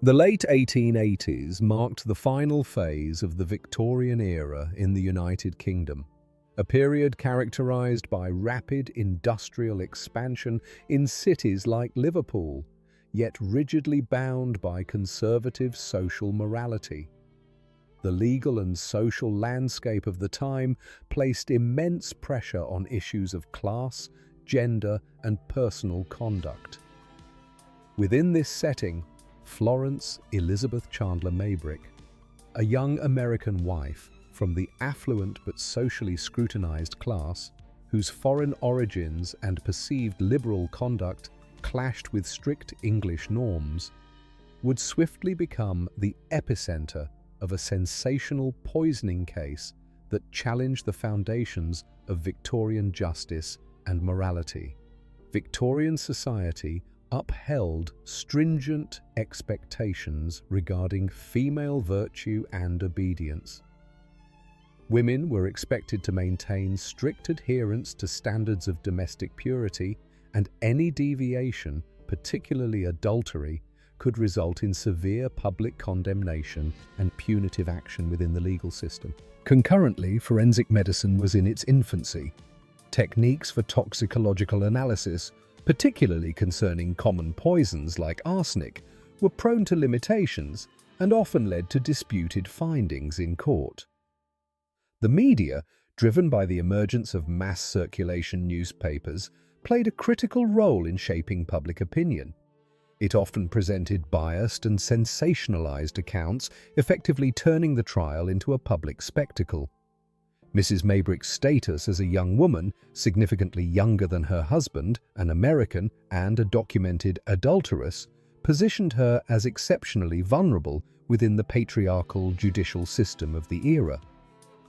The late 1880s marked the final phase of the Victorian era in the United Kingdom, a period characterized by rapid industrial expansion in cities like Liverpool, yet rigidly bound by conservative social morality. The legal and social landscape of the time placed immense pressure on issues of class, gender, and personal conduct. Within this setting, Florence Elizabeth Chandler Maybrick, a young American wife from the affluent but socially scrutinized class, whose foreign origins and perceived liberal conduct clashed with strict English norms, would swiftly become the epicenter of a sensational poisoning case that challenged the foundations of Victorian justice and morality. Victorian society upheld stringent expectations regarding female virtue and obedience. Women were expected to maintain strict adherence to standards of domestic purity, and any deviation, particularly adultery, could result in severe public condemnation and punitive action within the legal system. Concurrently, forensic medicine was in its infancy. Techniques for toxicological analysis, particularly concerning common poisons like arsenic, were prone to limitations and often led to disputed findings in court. The media, driven by the emergence of mass circulation newspapers, played a critical role in shaping public opinion. It often presented biased and sensationalized accounts, effectively turning the trial into a public spectacle. Mrs. Maybrick's status as a young woman, significantly younger than her husband, an American and a documented adulteress, positioned her as exceptionally vulnerable within the patriarchal judicial system of the era.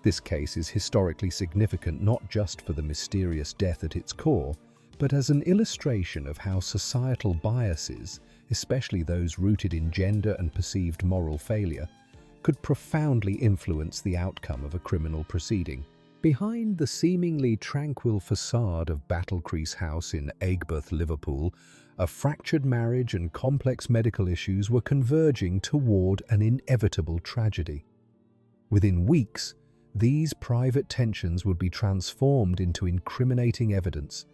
This case is historically significant not just for the mysterious death at its core, but as an illustration of how societal biases, especially those rooted in gender and perceived moral failure, could profoundly influence the outcome of a criminal proceeding. Behind the seemingly tranquil facade of Battlecrease House in Aigburth, Liverpool, a fractured marriage and complex medical issues were converging toward an inevitable tragedy. Within weeks, these private tensions would be transformed into incriminating evidence,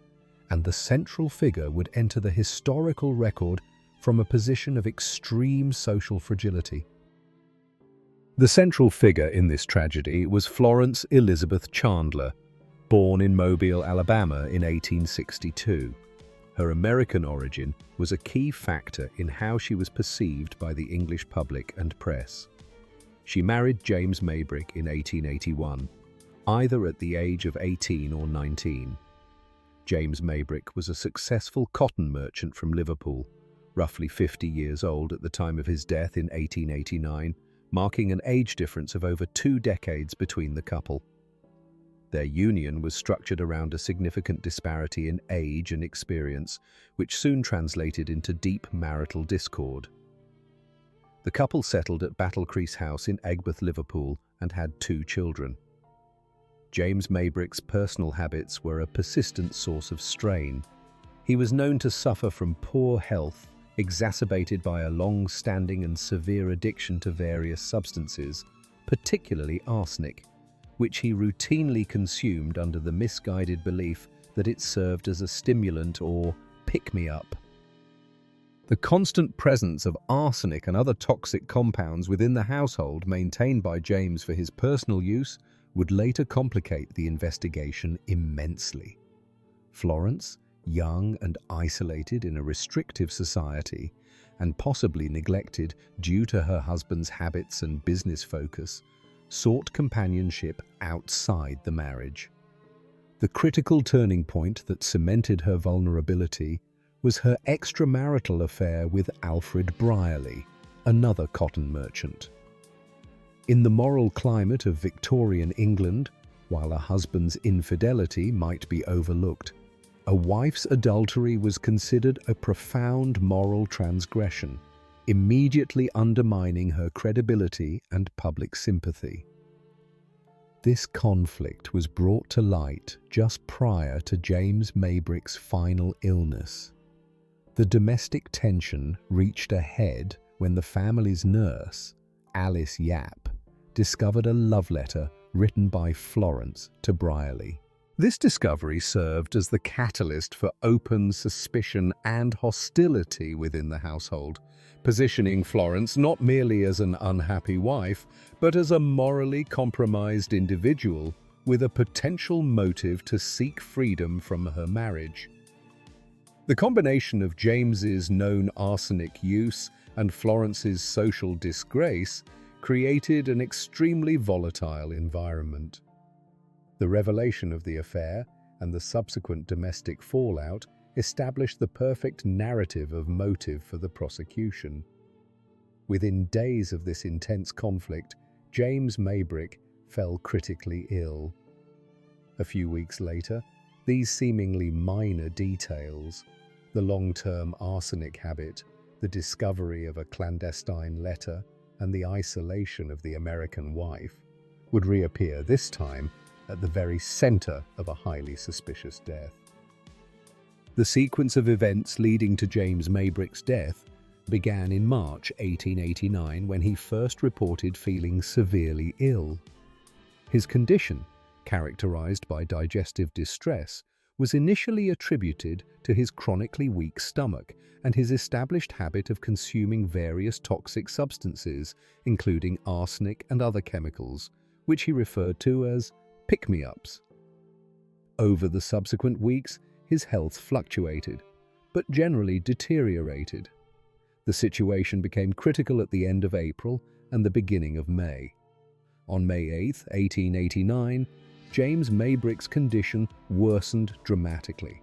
and the central figure would enter the historical record from a position of extreme social fragility. The central figure in this tragedy was Florence Elizabeth Chandler, born in Mobile, Alabama in 1862. Her American origin was a key factor in how she was perceived by the English public and press. She married James Maybrick in 1881, either at the age of 18 or 19. James Maybrick was a successful cotton merchant from Liverpool, roughly 50 years old at the time of his death in 1889, marking an age difference of over 2 decades between the couple. Their union was structured around a significant disparity in age and experience, which soon translated into deep marital discord. The couple settled at Battlecrease House in Aigburth, Liverpool, and had 2 children. James Maybrick's personal habits were a persistent source of strain. He was known to suffer from poor health, exacerbated by a long-standing and severe addiction to various substances, particularly arsenic, which he routinely consumed under the misguided belief that it served as a stimulant or pick-me-up. The constant presence of arsenic and other toxic compounds within the household maintained by James for his personal use would later complicate the investigation immensely. Florence, young and isolated in a restrictive society, and possibly neglected due to her husband's habits and business focus, sought companionship outside the marriage. The critical turning point that cemented her vulnerability was her extramarital affair with Alfred Brierly, another cotton merchant. In the moral climate of Victorian England, while a husband's infidelity might be overlooked, a wife's adultery was considered a profound moral transgression, immediately undermining her credibility and public sympathy. This conflict was brought to light just prior to James Maybrick's final illness. The domestic tension reached a head when the family's nurse, Alice Yap, discovered a love letter written by Florence to Brierly. This discovery served as the catalyst for open suspicion and hostility within the household, positioning Florence not merely as an unhappy wife, but as a morally compromised individual with a potential motive to seek freedom from her marriage. The combination of James's known arsenic use and Florence's social disgrace created an extremely volatile environment. The revelation of the affair and the subsequent domestic fallout established the perfect narrative of motive for the prosecution. Within days of this intense conflict, James Maybrick fell critically ill. A few weeks later, these seemingly minor details, the long-term arsenic habit, the discovery of a clandestine letter, and the isolation of the American wife, would reappear this time at the very center of a highly suspicious death. The sequence of events leading to James Maybrick's death began in March 1889 when he first reported feeling severely ill. His condition, characterized by digestive distress, was initially attributed to his chronically weak stomach and his established habit of consuming various toxic substances, including arsenic and other chemicals, which he referred to as pick-me-ups. Over the subsequent weeks, his health fluctuated, but generally deteriorated. The situation became critical at the end of April and the beginning of May. On May 8, 1889, James Maybrick's condition worsened dramatically.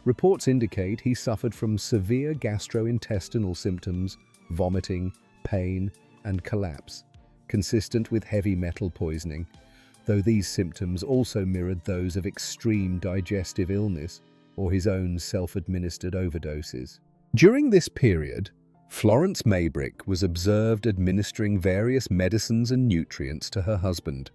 Reports indicate he suffered from severe gastrointestinal symptoms, vomiting, pain, and collapse, consistent with heavy metal poisoning, though these symptoms also mirrored those of extreme digestive illness or his own self-administered overdoses. During this period, Florence Maybrick was observed administering various medicines and nutrients to her husband,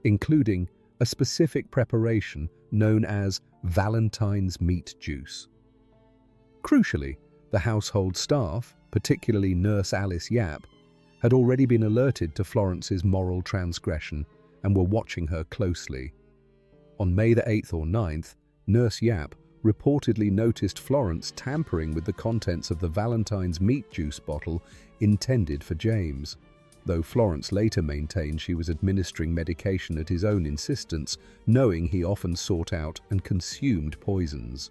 including a specific preparation known as Valentine's meat juice. Crucially, the household staff, particularly Nurse Alice Yap, had already been alerted to Florence's moral transgression and were watching her closely. On May the 8th or 9th, Nurse Yap reportedly noticed Florence tampering with the contents of the Valentine's meat juice bottle intended for James, though Florence later maintained she was administering medication at his own insistence, knowing he often sought out and consumed poisons.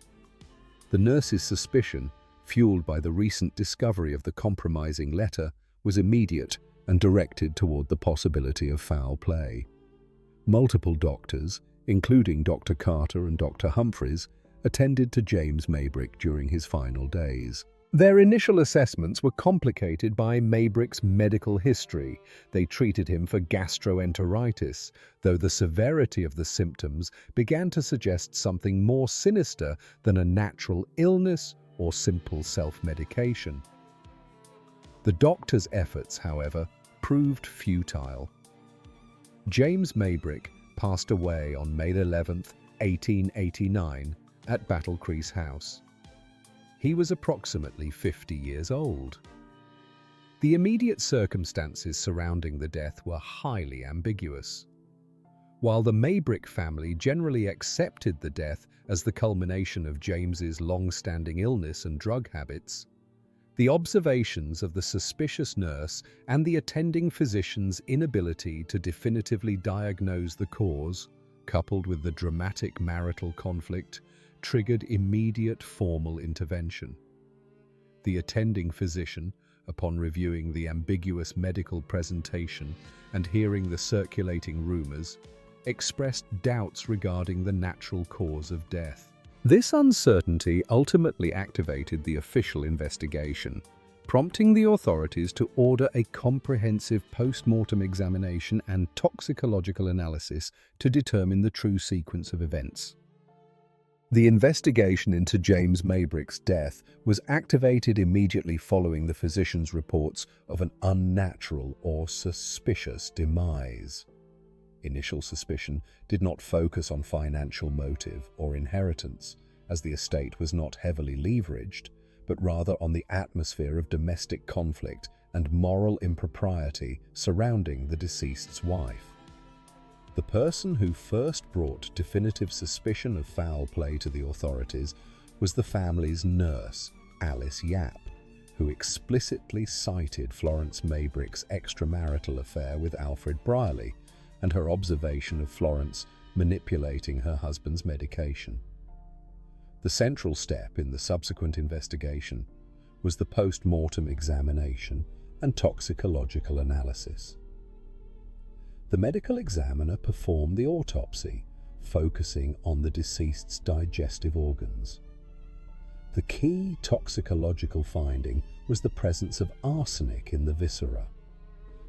The nurse's suspicion, fueled by the recent discovery of the compromising letter, was immediate and directed toward the possibility of foul play. Multiple doctors, including Dr. Carter and Dr. Humphreys, attended to James Maybrick during his final days. Their initial assessments were complicated by Maybrick's medical history. They treated him for gastroenteritis, though the severity of the symptoms began to suggest something more sinister than a natural illness or simple self-medication. The doctor's efforts, however, proved futile. James Maybrick passed away on May 11, 1889, at Battle Crease House. He was approximately 50 years old. The immediate circumstances surrounding the death were highly ambiguous. While the Maybrick family generally accepted the death as the culmination of James's long-standing illness and drug habits, the observations of the suspicious nurse and the attending physician's inability to definitively diagnose the cause, coupled with the dramatic marital conflict, triggered immediate formal intervention. The attending physician, upon reviewing the ambiguous medical presentation and hearing the circulating rumors, expressed doubts regarding the natural cause of death. This uncertainty ultimately activated the official investigation, prompting the authorities to order a comprehensive post-mortem examination and toxicological analysis to determine the true sequence of events. The investigation into James Maybrick's death was activated immediately following the physician's reports of an unnatural or suspicious demise. Initial suspicion did not focus on financial motive or inheritance, as the estate was not heavily leveraged, but rather on the atmosphere of domestic conflict and moral impropriety surrounding the deceased's wife. The person who first brought definitive suspicion of foul play to the authorities was the family's nurse, Alice Yap, who explicitly cited Florence Maybrick's extramarital affair with Alfred Brierly and her observation of Florence manipulating her husband's medication. The central step in the subsequent investigation was the post-mortem examination and toxicological analysis. The medical examiner performed the autopsy, focusing on the deceased's digestive organs. The key toxicological finding was the presence of arsenic in the viscera.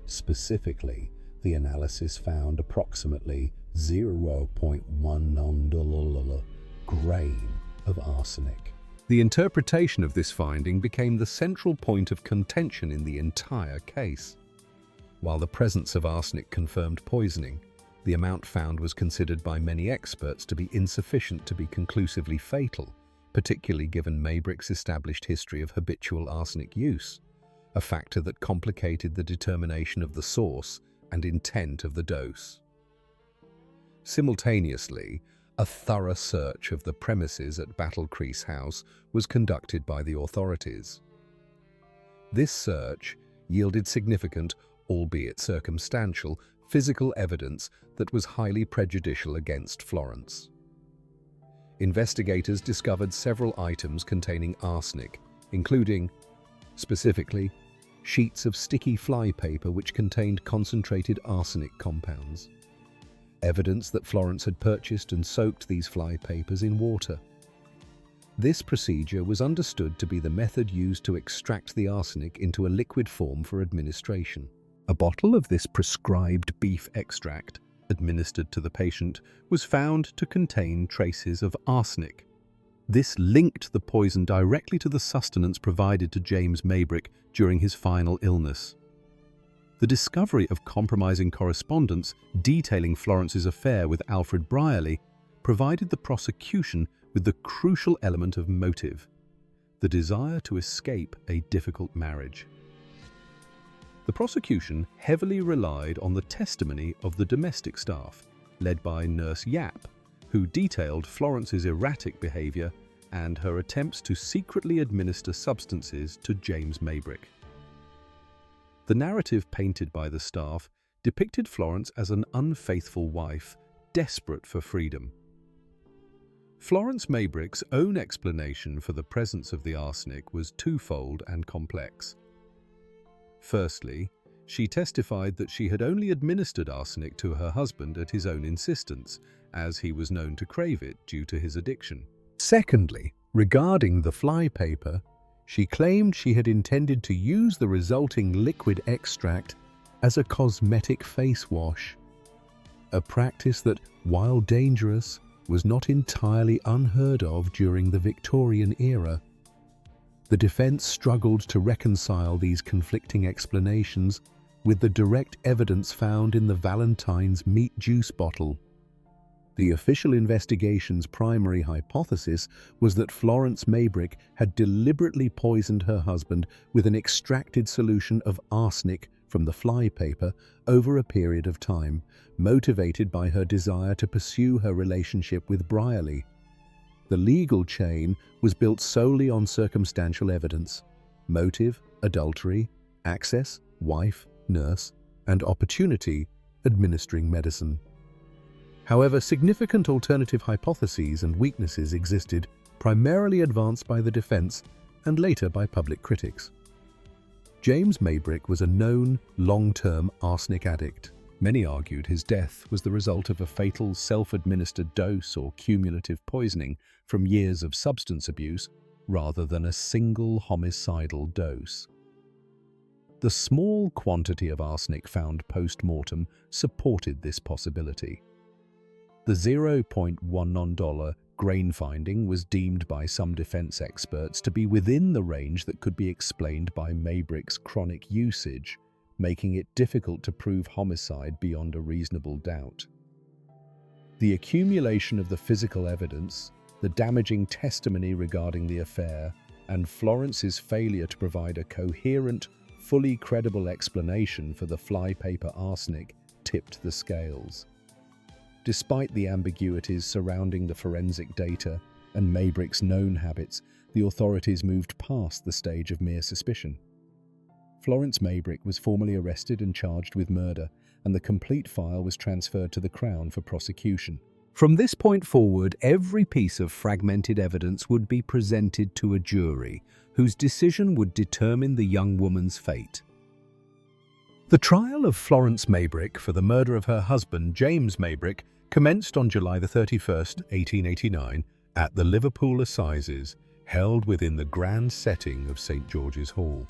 Specifically, the analysis found approximately 0.19 grain of arsenic. The interpretation of this finding became the central point of contention in the entire case. While the presence of arsenic confirmed poisoning, the amount found was considered by many experts to be insufficient to be conclusively fatal, particularly given Maybrick's established history of habitual arsenic use, a factor that complicated the determination of the source and intent of the dose. Simultaneously, a thorough search of the premises at Battle Crease House was conducted by the authorities. This search yielded significant, albeit circumstantial, physical evidence that was highly prejudicial against Florence. Investigators discovered several items containing arsenic, including, specifically, sheets of sticky flypaper which contained concentrated arsenic compounds. Evidence that Florence had purchased and soaked these flypapers in water. This procedure was understood to be the method used to extract the arsenic into a liquid form for administration. A bottle of this prescribed beef extract, administered to the patient, was found to contain traces of arsenic. This linked the poison directly to the sustenance provided to James Maybrick during his final illness. The discovery of compromising correspondence detailing Florence's affair with Alfred Brierly provided the prosecution with the crucial element of motive, the desire to escape a difficult marriage. The prosecution heavily relied on the testimony of the domestic staff, led by Nurse Yap, who detailed Florence's erratic behavior and her attempts to secretly administer substances to James Maybrick. The narrative painted by the staff depicted Florence as an unfaithful wife, desperate for freedom. Florence Maybrick's own explanation for the presence of the arsenic was twofold and complex. Firstly, she testified that she had only administered arsenic to her husband at his own insistence, as he was known to crave it due to his addiction. Secondly, regarding the flypaper, she claimed she had intended to use the resulting liquid extract as a cosmetic face wash, a practice that, while dangerous, was not entirely unheard of during the Victorian era. The defense struggled to reconcile these conflicting explanations with the direct evidence found in the Valentine's meat juice bottle. The official investigation's primary hypothesis was that Florence Maybrick had deliberately poisoned her husband with an extracted solution of arsenic from the flypaper over a period of time, motivated by her desire to pursue her relationship with Brierly. The legal chain was built solely on circumstantial evidence: motive, adultery, access, wife, nurse, and opportunity, administering medicine. However, significant alternative hypotheses and weaknesses existed, primarily advanced by the defense and later by public critics. James Maybrick was a known, long-term arsenic addict. Many argued his death was the result of a fatal self-administered dose or cumulative poisoning from years of substance abuse rather than a single homicidal dose. The small quantity of arsenic found post-mortem supported this possibility. The $0.19 grain finding was deemed by some defense experts to be within the range that could be explained by Maybrick's chronic usage, making it difficult to prove homicide beyond a reasonable doubt. The accumulation of the physical evidence, the damaging testimony regarding the affair, and Florence's failure to provide a coherent, fully credible explanation for the flypaper arsenic tipped the scales. Despite the ambiguities surrounding the forensic data and Maybrick's known habits, the authorities moved past the stage of mere suspicion. Florence Maybrick was formally arrested and charged with murder, and the complete file was transferred to the Crown for prosecution. From this point forward, every piece of fragmented evidence would be presented to a jury, whose decision would determine the young woman's fate. The trial of Florence Maybrick for the murder of her husband, James Maybrick, commenced on July 31st, 1889, at the Liverpool Assizes, held within the grand setting of St. George's Hall.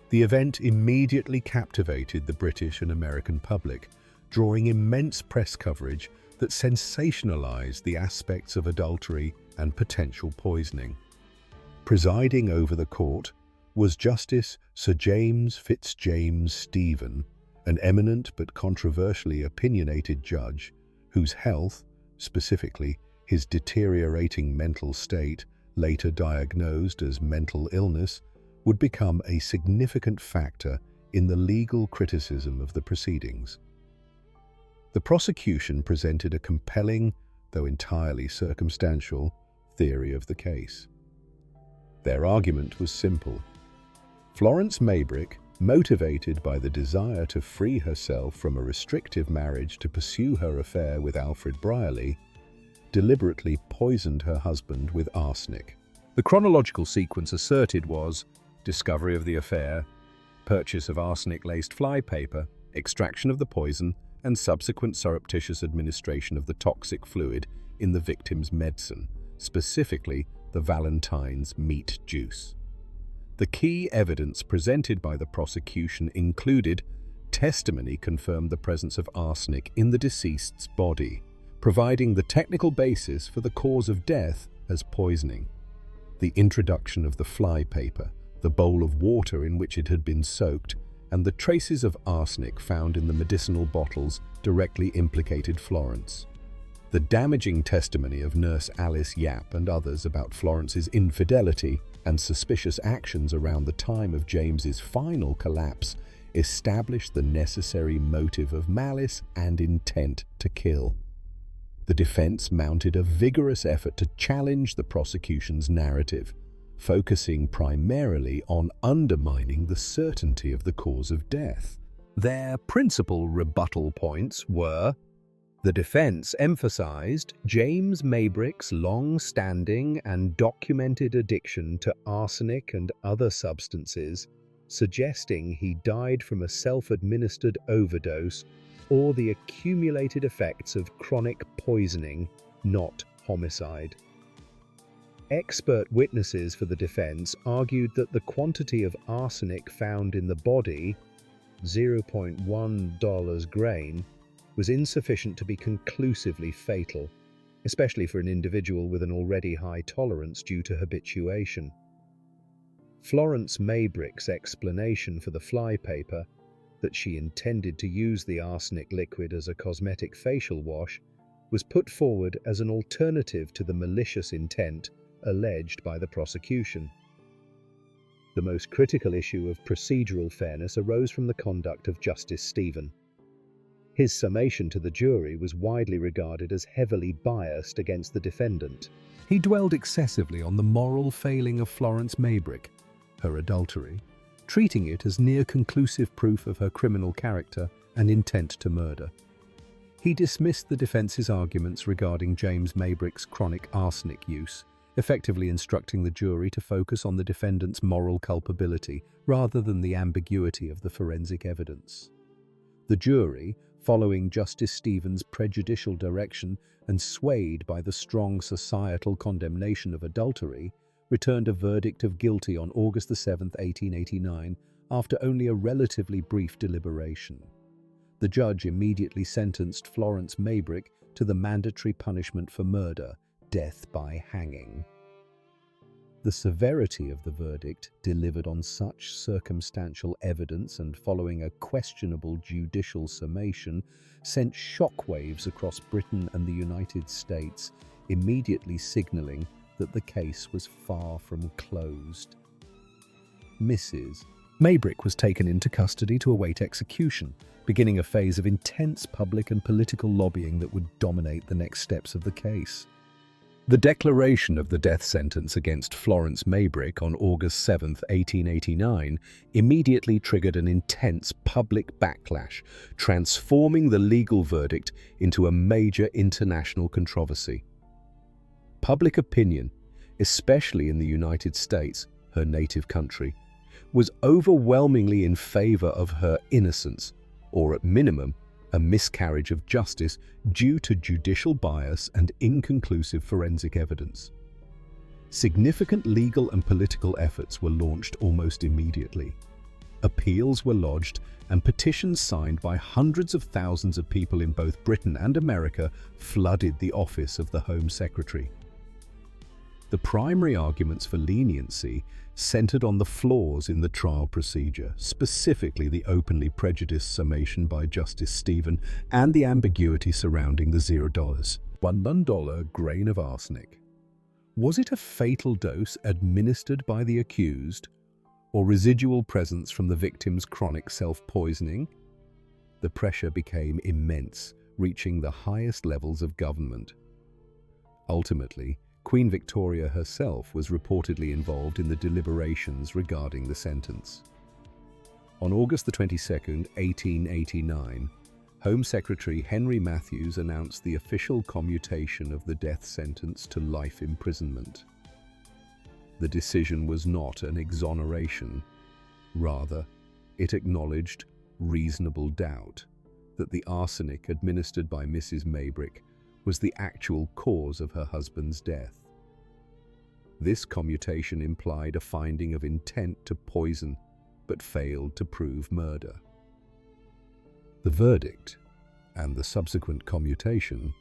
The event immediately captivated the British and American public, drawing immense press coverage that sensationalized the aspects of adultery and potential poisoning. Presiding over the court was Justice Sir James Fitzjames Stephen, an eminent but controversially opinionated judge whose health, specifically his deteriorating mental state, later diagnosed as mental illness, would become a significant factor in the legal criticism of the proceedings. The prosecution presented a compelling, though entirely circumstantial, theory of the case. Their argument was simple. Florence Maybrick, motivated by the desire to free herself from a restrictive marriage to pursue her affair with Alfred Brierly, deliberately poisoned her husband with arsenic. The chronological sequence asserted was discovery of the affair, purchase of arsenic-laced flypaper, extraction of the poison, and subsequent surreptitious administration of the toxic fluid in the victim's medicine, specifically the Valentine's meat juice. The key evidence presented by the prosecution included testimony confirmed the presence of arsenic in the deceased's body, providing the technical basis for the cause of death as poisoning. The introduction of the flypaper, the bowl of water in which it had been soaked, and the traces of arsenic found in the medicinal bottles directly implicated Florence. The damaging testimony of Nurse Alice Yap and others about Florence's infidelity and suspicious actions around the time of James's final collapse established the necessary motive of malice and intent to kill. The defense mounted a vigorous effort to challenge the prosecution's narrative, focusing primarily on undermining the certainty of the cause of death. Their principal rebuttal points were: the defense emphasized James Maybrick's long-standing and documented addiction to arsenic and other substances, suggesting he died from a self-administered overdose or the accumulated effects of chronic poisoning, not homicide. Expert witnesses for the defense argued that the quantity of arsenic found in the body, 0.1 grain, was insufficient to be conclusively fatal, especially for an individual with an already high tolerance due to habituation. Florence Maybrick's explanation for the flypaper, that she intended to use the arsenic liquid as a cosmetic facial wash, was put forward as an alternative to the malicious intent alleged by the prosecution. The most critical issue of procedural fairness arose from the conduct of Justice Stephen. His summation to the jury was widely regarded as heavily biased against the defendant. He dwelled excessively on the moral failing of Florence Maybrick, her adultery, treating it as near-conclusive proof of her criminal character and intent to murder. He dismissed the defense's arguments regarding James Maybrick's chronic arsenic use, effectively instructing the jury to focus on the defendant's moral culpability rather than the ambiguity of the forensic evidence. The jury, following Justice Stephen's prejudicial direction and swayed by the strong societal condemnation of adultery, returned a verdict of guilty on August 7, 1889, after only a relatively brief deliberation. The judge immediately sentenced Florence Maybrick to the mandatory punishment for murder, death by hanging. The severity of the verdict, delivered on such circumstantial evidence and following a questionable judicial summation, sent shockwaves across Britain and the United States, immediately signaling that the case was far from closed. Mrs. Maybrick was taken into custody to await execution, beginning a phase of intense public and political lobbying that would dominate the next steps of the case. The declaration of the death sentence against Florence Maybrick on August 7, 1889, immediately triggered an intense public backlash, transforming the legal verdict into a major international controversy. Public opinion, especially in the United States, her native country, was overwhelmingly in favor of her innocence, or at minimum, a miscarriage of justice due to judicial bias and inconclusive forensic evidence. Significant legal and political efforts were launched almost immediately. Appeals were lodged and petitions signed by hundreds of thousands of people in both Britain and America flooded the office of the Home Secretary. The primary arguments for leniency centered on the flaws in the trial procedure, specifically the openly prejudiced summation by Justice Stephen and the ambiguity surrounding the $1 grain of arsenic. Was it a fatal dose administered by the accused, or residual presence from the victim's chronic self-poisoning? The pressure became immense, reaching the highest levels of government. Ultimately, Queen Victoria herself was reportedly involved in the deliberations regarding the sentence. On August 22, 1889, Home Secretary Henry Matthews announced the official commutation of the death sentence to life imprisonment. The decision was not an exoneration. Rather, it acknowledged reasonable doubt that the arsenic administered by Mrs. Maybrick was the actual cause of her husband's death. This commutation implied a finding of intent to poison, but failed to prove murder. The verdict, and the subsequent commutation,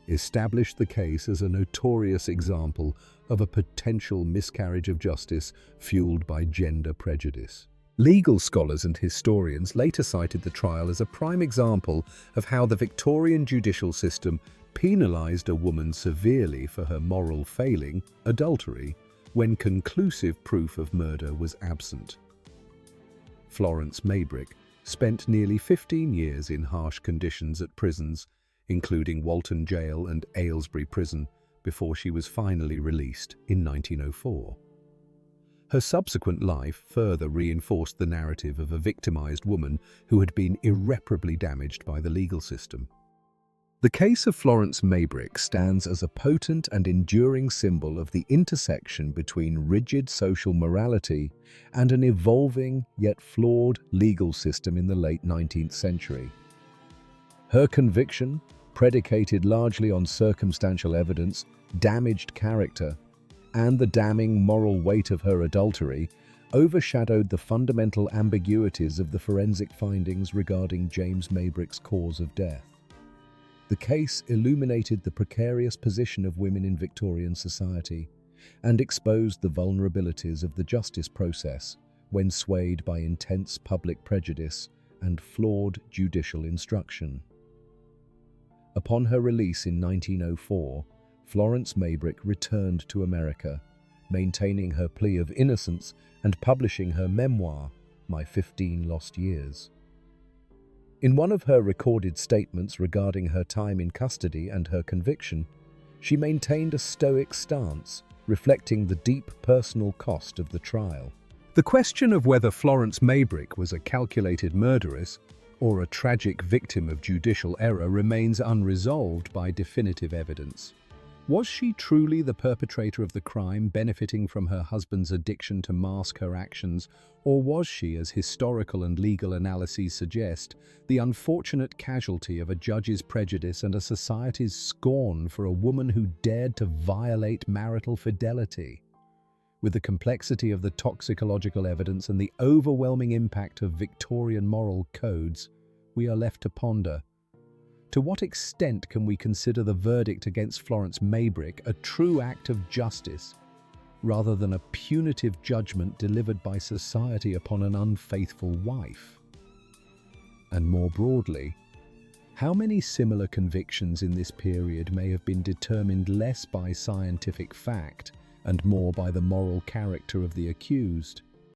established the case as a notorious example of a potential miscarriage of justice fueled by gender prejudice. Legal scholars and historians later cited the trial as a prime example of how the Victorian judicial system penalized a woman severely for her moral failing, adultery, when conclusive proof of murder was absent. Florence Maybrick spent nearly 15 years in harsh conditions at prisons, including Walton Jail and Aylesbury Prison, before she was finally released in 1904. Her subsequent life further reinforced the narrative of a victimized woman who had been irreparably damaged by the legal system. The case of Florence Maybrick stands as a potent and enduring symbol of the intersection between rigid social morality and an evolving yet flawed legal system in the late 19th century. Her conviction, predicated largely on circumstantial evidence, damaged character, and the damning moral weight of her adultery, overshadowed the fundamental ambiguities of the forensic findings regarding James Maybrick's cause of death. The case illuminated the precarious position of women in Victorian society and exposed the vulnerabilities of the justice process when swayed by intense public prejudice and flawed judicial instruction. Upon her release in 1904, Florence Maybrick returned to America, maintaining her plea of innocence and publishing her memoir, My 15 Lost Years. In one of her recorded statements regarding her time in custody and her conviction, she maintained a stoic stance, reflecting the deep personal cost of the trial. The question of whether Florence Maybrick was a calculated murderess or a tragic victim of judicial error remains unresolved by definitive evidence. Was she truly the perpetrator of the crime, benefiting from her husband's addiction to mask her actions, or was she, as historical and legal analyses suggest, the unfortunate casualty of a judge's prejudice and a society's scorn for a woman who dared to violate marital fidelity? With the complexity of the toxicological evidence and the overwhelming impact of Victorian moral codes, we are left to ponder: to what extent can we consider the verdict against Florence Maybrick a true act of justice, rather than a punitive judgment delivered by society upon an unfaithful wife? And more broadly, how many similar convictions in this period may have been determined less by scientific fact and more by the moral character of the accused?